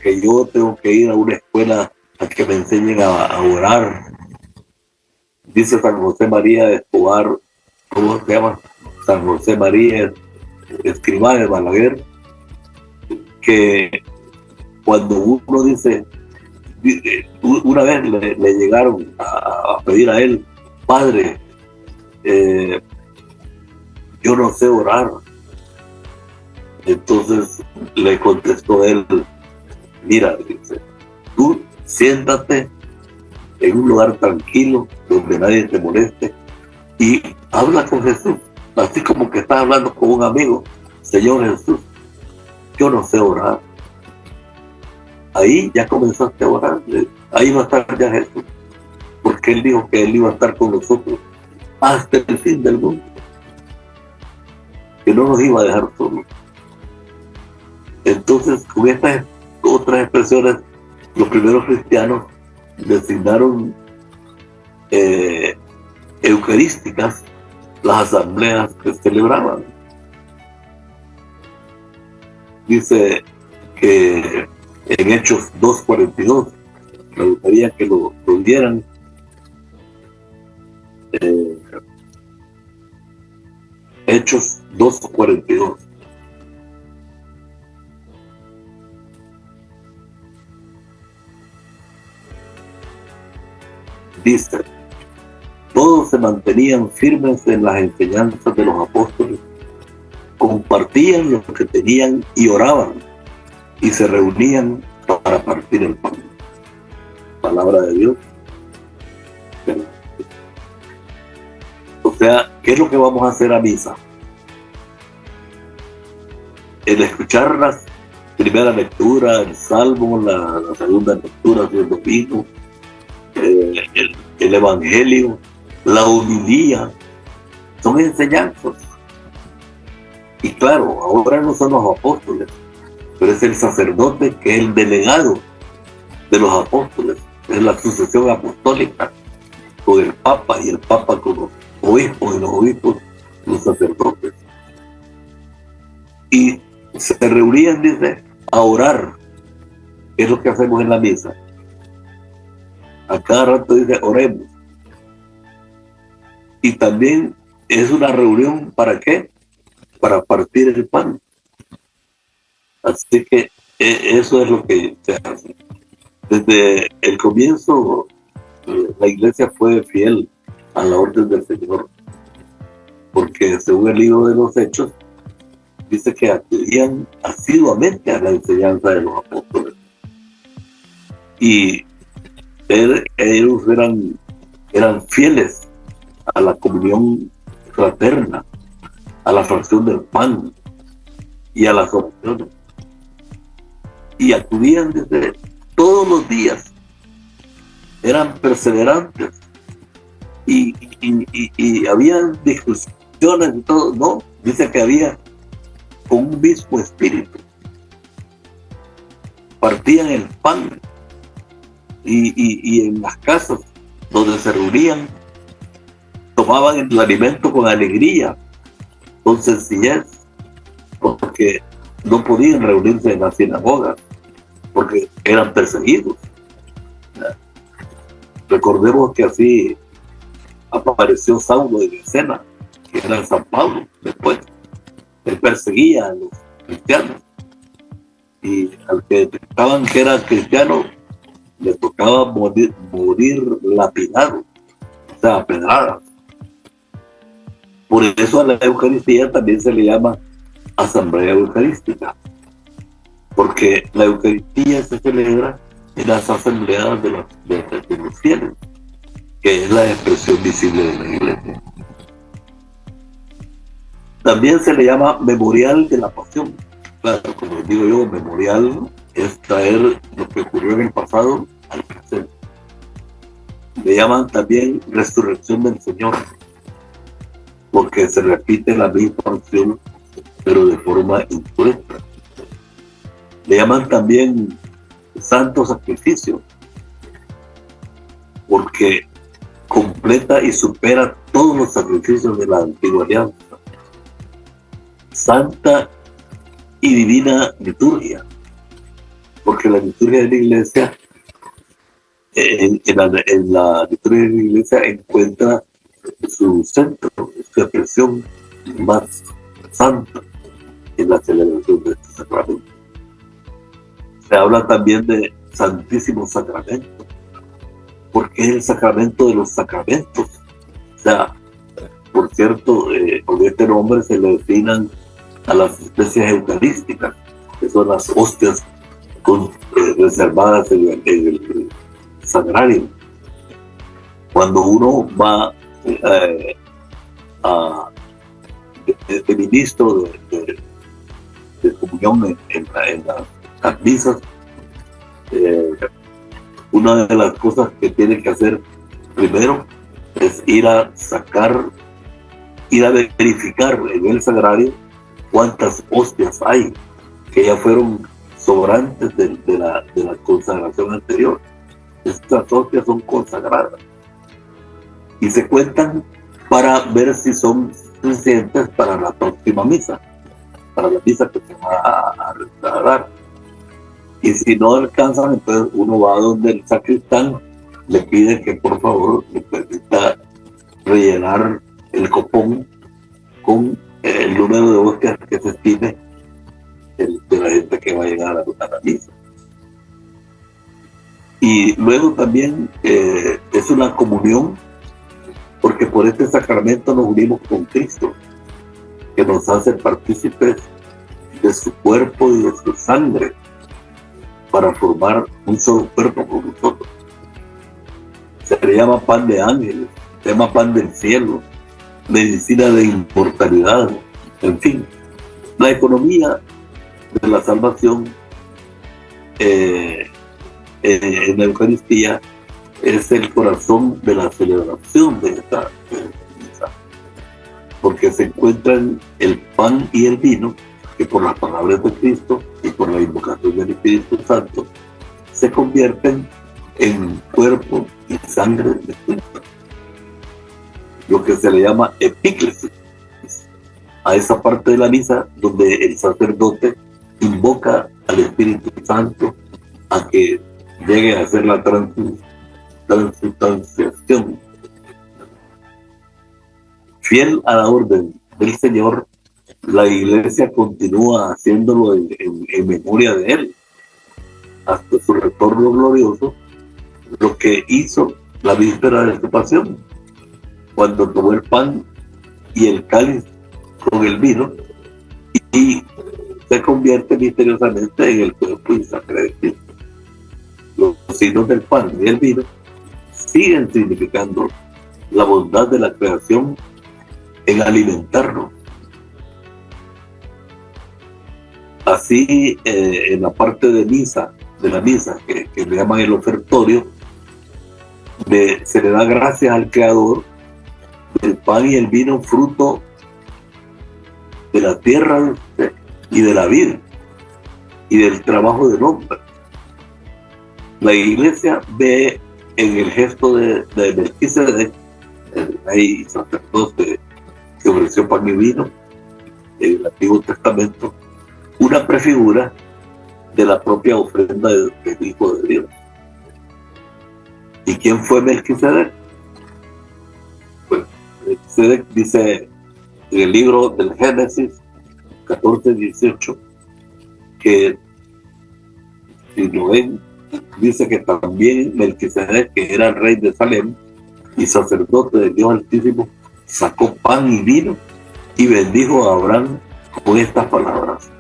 que yo tengo que ir a una escuela a que me enseñen a orar. Dice San José María de Escobar, ¿cómo se llama? San José María Escrivá de Balaguer, que cuando uno dice, una vez le llegaron a pedir a él, Padre, yo no sé orar. Entonces le contestó él, mira, dice, tú siéntate en un lugar tranquilo donde nadie te moleste y habla con Jesús, así como que estás hablando con un amigo. Señor Jesús, yo no sé orar. Ahí ya comenzaste a orar, ahí va a estar ya Jesús, porque Él dijo que Él iba a estar con nosotros hasta el fin del mundo, que no nos iba a dejar solos. Entonces, con estas otras expresiones, los primeros cristianos designaron eucarísticas las asambleas que celebraban. Dice que en Hechos 2:42, me gustaría que lo dieran, Hechos 2:42. Dice, todos se mantenían firmes en las enseñanzas de los apóstoles, compartían lo que tenían y oraban, y se reunían para partir el pan. Palabra de Dios. O sea, ¿qué es lo que vamos a hacer a misa? El escuchar la primera lectura, el salmo, la segunda lectura del domingo, el evangelio, la homilía, son enseñanzas. Y claro, ahora no son los apóstoles, pero es el sacerdote que es el delegado de los apóstoles, es la sucesión apostólica con el Papa, y el Papa con los obispos, y los obispos los sacerdotes. Y se reunían, dice, a orar, que es lo que hacemos en la misa. A cada rato dice, oremos. Y también es una reunión, ¿para qué? Para partir el pan. Así que eso es lo que se hace. Desde el comienzo, la iglesia fue fiel a la orden del Señor, porque según el libro de los Hechos, dice que acudían asiduamente a la enseñanza de los apóstoles. Y ellos eran fieles a la comunión fraterna, a la fracción del pan y a las oraciones. Y acudían desde todos los días, eran perseverantes, y había discusiones y todo. No, dice que había con un mismo espíritu, partían el pan, y en las casas donde se reunían tomaban el alimento con alegría, con sencillez, porque no podían reunirse en las sinagogas porque eran perseguidos. Recordemos que así apareció Saulo de Escena, que era San Pablo. Después él perseguía a los cristianos, y al que detectaban que era cristiano le tocaba morir lapidado, o sea, a pedradas. Por eso a la Eucaristía también se le llama Asamblea Eucarística, porque la Eucaristía se celebra en las asambleas de los fieles, que es la expresión visible de la Iglesia. También se le llama Memorial de la Pasión. Claro, como digo yo, memorial es traer lo que ocurrió en el pasado al presente. Le llaman también Resurrección del Señor, porque se repite la misma acción, pero de forma impuesta. Le llaman también Santo Sacrificio, porque completa y supera todos los sacrificios de la antigua alianza. Santa y divina liturgia, porque la liturgia de la iglesia, en la liturgia de la iglesia encuentra su centro, su expresión más santa en la celebración de este sacramento. Se habla también de Santísimo Sacramento, porque es el sacramento de los sacramentos. O sea, por cierto, con este nombre se le designan a las especies eucarísticas, que son las hostias reservadas en el sagrario. Cuando uno va de ministro de comunión en las misas, una de las cosas que tiene que hacer primero es ir a verificar en el sagrario cuántas hostias hay que ya fueron sobrantes de la consagración anterior. Estas hostias son consagradas y se cuentan para ver si son suficientes para la próxima misa, para la misa que se va a dar. Y si no alcanzan, entonces uno va a donde el sacristán le pide que por favor le permita rellenar el copón con el número de hostias que se estime de la gente que va a llegar a la misa. Y luego también es una comunión, porque por este sacramento nos unimos con Cristo, que nos hace partícipes de su cuerpo y de su sangre, para formar un solo cuerpo con nosotros. Se le llama pan de ángeles, se llama pan del cielo, medicina de inmortalidad, en fin. La economía de la salvación en la Eucaristía es el corazón de la celebración de esta misa, porque se encuentran el pan y el vino, que por las palabras de Cristo y por la invocación del Espíritu Santo se convierten en cuerpo y sangre de Cristo, lo que se le llama epíclesis, a esa parte de la misa donde el sacerdote invoca al Espíritu Santo a que llegue a hacer la transubstanciación. Fiel a la orden del Señor, la Iglesia continúa haciéndolo en memoria de Él hasta su retorno glorioso, lo que hizo la víspera de su pasión, cuando tomó el pan y el cáliz con el vino y se convierte misteriosamente en el cuerpo y sangre de Cristo. Los signos del pan y el vino siguen significando la bondad de la creación en alimentarnos. Así, en la parte de la misa, que le llaman el ofertorio, se le da gracias al Creador del pan y el vino, fruto de la tierra y de la vida y del trabajo del hombre. La Iglesia ve en el gesto de Melquisedec, el rey sacerdote que ofreció pan y vino en el Antiguo Testamento, una prefigura de la propia ofrenda del Hijo de Dios. ¿Y quién fue Melquisedec? Pues Melquisedec dice en el libro del Génesis 14:18 que, si lo ven, dice que también Melquisedec, que era el rey de Salem y sacerdote del Dios Altísimo, sacó pan y vino y bendijo a Abraham con estas palabras: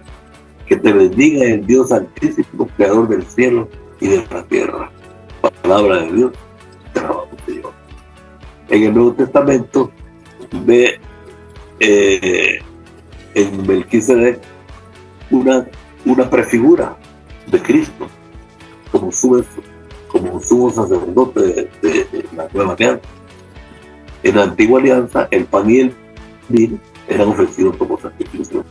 que te bendiga el Dios Altísimo, creador del cielo y de la tierra. Palabra de Dios, te alabamos, Señor. En el Nuevo Testamento ve en Melquisedec una prefigura de Cristo como sumo sacerdote de la nueva alianza. En la antigua alianza, el pan y el vino eran ofrecidos como sacrificio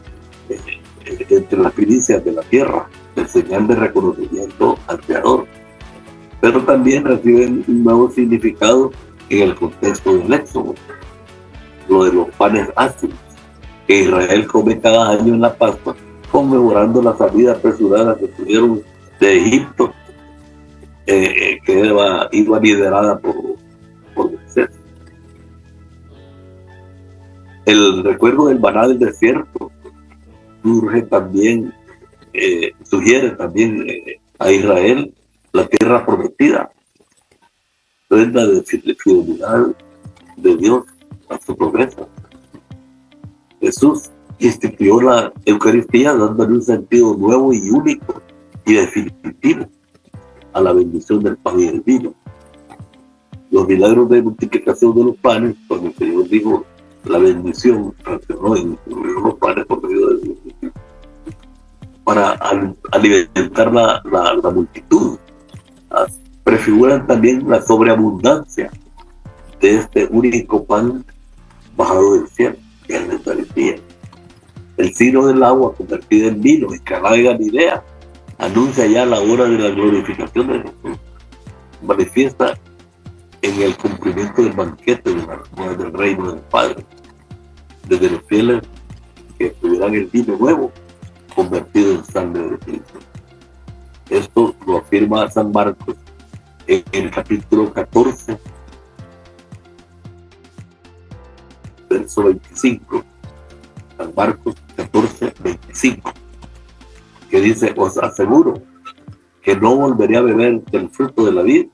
entre las primicias de la tierra, el señal de reconocimiento al Creador, pero también reciben un nuevo significado en el contexto del Éxodo, lo de los panes ácidos que Israel come cada año en la Pascua, conmemorando la salida apresurada que tuvieron de Egipto, que iba liderada por Moisés. El recuerdo del maná del desierto sugiere también a Israel la tierra prometida, prenda de fidelidad de Dios a su promesa. Jesús instituyó la Eucaristía dándole un sentido nuevo y único y definitivo a la bendición del pan y del vino. Los milagros de multiplicación de los panes, cuando el Señor dijo la bendición, fraccionó en los panes por medio de Dios, para alimentar la multitud. Prefiguran también la sobreabundancia de este único pan bajado del cielo, que es la Eucaristía. El signo del agua convertida en vino en Caná de Galilea anuncia ya la hora de la glorificación de Jesús. Manifiesta en el cumplimiento del banquete de las bodas del reino del Padre, desde los fieles que tuvieran el vino nuevo convertido en sangre de Cristo. Esto lo afirma San Marcos en el capítulo 14, verso 25. San Marcos 14, 25, que dice: os aseguro que no volveré a beber del fruto de la vid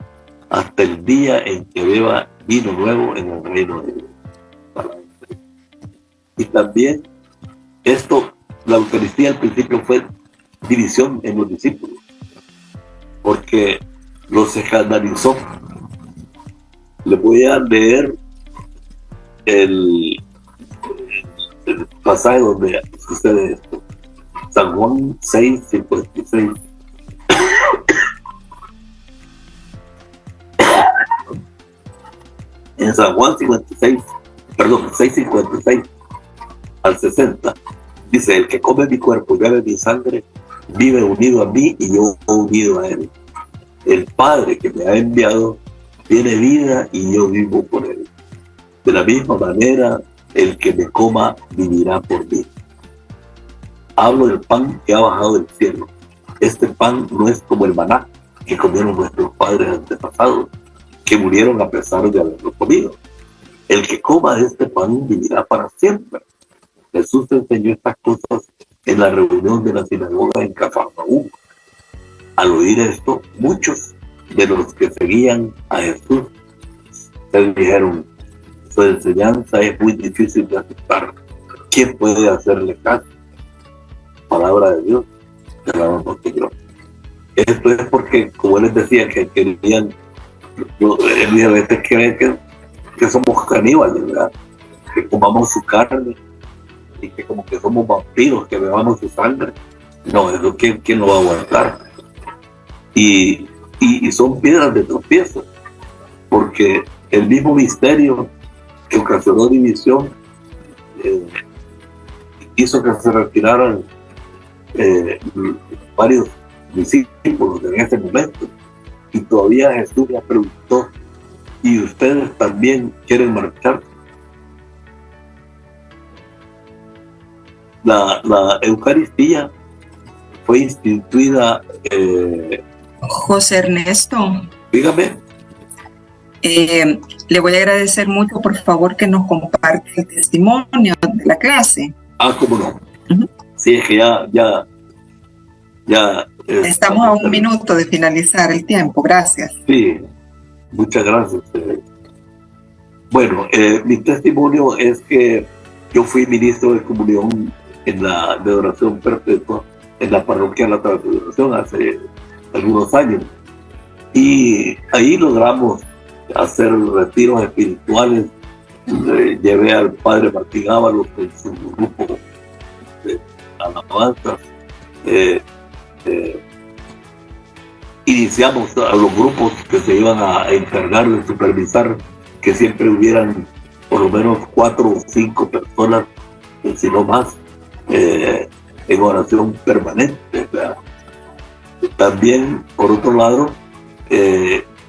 hasta el día en que beba vino nuevo en el reino de Dios. Y también la Eucaristía al principio fue división en los discípulos, porque los escandalizó. Les voy a leer el pasaje donde sucede esto. San Juan 6:56. En San Juan 6:56 al 60, dice: el que come mi cuerpo y bebe mi sangre, vive unido a mí y yo unido a él. El Padre que me ha enviado tiene vida y yo vivo por él. De la misma manera, el que me coma vivirá por mí. Hablo del pan que ha bajado del cielo. Este pan no es como el maná que comieron nuestros padres antepasados, que murieron a pesar de haberlo comido. El que coma de este pan vivirá para siempre. Jesús enseñó estas cosas en la reunión de la sinagoga en Cafarnaúm. Al oír esto, muchos de los que seguían a Jesús se dijeron: su enseñanza es muy difícil de aceptar. ¿Quién puede hacerle caso? Palabra de Dios, te alabamos, Señor. Esto es porque, como les decía, que querían, él a veces creen que somos caníbales, ¿verdad? Que comamos su carne y que como que somos vampiros, que bebamos su sangre. No, eso ¿quién lo va a aguantar? Y son piedras de tropiezo, porque el mismo misterio que ocasionó división hizo que se retiraran varios discípulos en ese momento, y todavía Jesús les preguntó: ¿y ustedes también quieren marchar? La Eucaristía fue instituida. José Ernesto, Dígame. le voy a agradecer mucho, por favor, que nos comparte el testimonio de la clase. ¿Cómo no? Uh-huh. Sí, es que ya estamos a un minuto de finalizar el tiempo. Gracias. Sí, muchas gracias. Bueno, mi testimonio es que yo fui ministro de comunión de oración perpetua en la parroquia de la Transfiguración hace algunos años, y ahí logramos hacer retiros espirituales. Llevé al padre Martín Ábalos con su grupo de alabanzas. Iniciamos a los grupos que se iban a encargar de supervisar que siempre hubieran por lo menos 4 o 5 personas, si no más, en oración permanente, ¿verdad? También, por otro lado,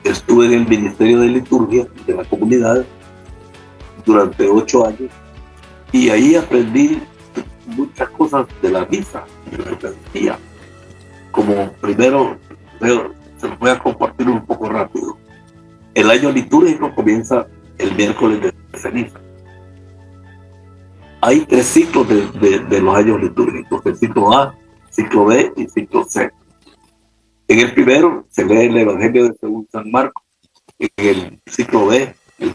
estuve en el Ministerio de Liturgia de la comunidad durante 8 años, y ahí aprendí muchas cosas de la misa, de la Eucaristía, como primero Pero se los voy a compartir un poco rápido. El año litúrgico comienza el miércoles de ceniza. Hay 3 ciclos de los años litúrgicos: el ciclo A, ciclo B y ciclo C. En el primero se lee el Evangelio de según San Marcos. En el ciclo B, en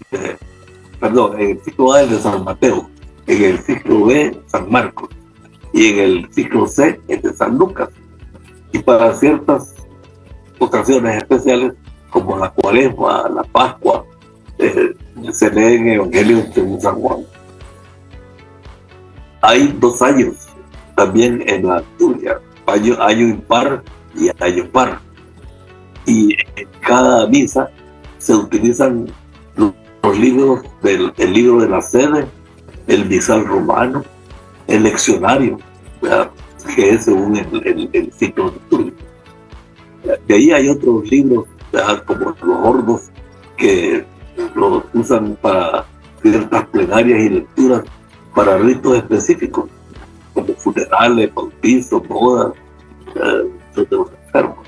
el ciclo A el de San Mateo. En el ciclo B, San Marcos. Y en el ciclo C, el de San Lucas. Y para ciertas ocasiones especiales, como la Cuaresma, la Pascua, se lee en el Evangelio según San Juan. Hay 2 años también en la liturgia, año impar y año par. Y en cada misa se utilizan los libros el libro de la sede, el misal romano, el leccionario, ¿verdad?, que es según el ciclo litúrgico. De ahí hay otros libros, ¿verdad?, como los ordos, que los usan para ciertas plenarias y lecturas para ritos específicos, como funerales, bautizos, bodas, de los enfermos.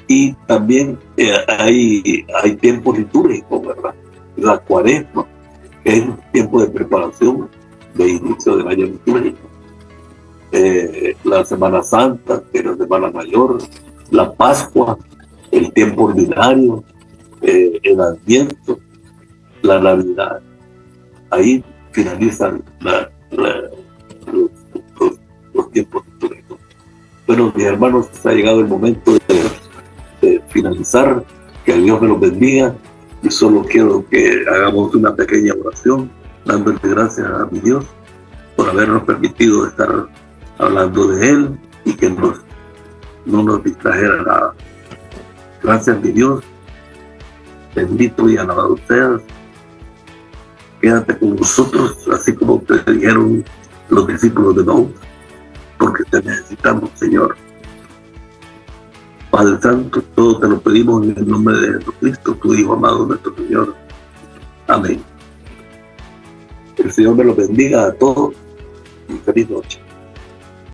Y también hay tiempos litúrgicos, ¿verdad? La Cuaresma, que es un tiempo de preparación de inicio del año litúrgico. La Semana Santa, que es la Semana Mayor, la Pascua, el tiempo ordinario, el Adviento, la Navidad. Ahí finalizan los tiempos litúrgicos. Bueno, mis hermanos, ha llegado el momento de finalizar. Que Dios me los bendiga, y solo quiero que hagamos una pequeña oración dándole gracias a mi Dios por habernos permitido estar hablando de Él y que no nos distrajera nada. Gracias, mi Dios, bendito y alabado seas. Quédate con nosotros, así como te dijeron los discípulos de Maús, porque te necesitamos, Señor. Padre Santo, todo te lo pedimos en el nombre de Jesucristo, tu Hijo amado, nuestro Señor. Amén. El Señor me los bendiga a todos y feliz noche.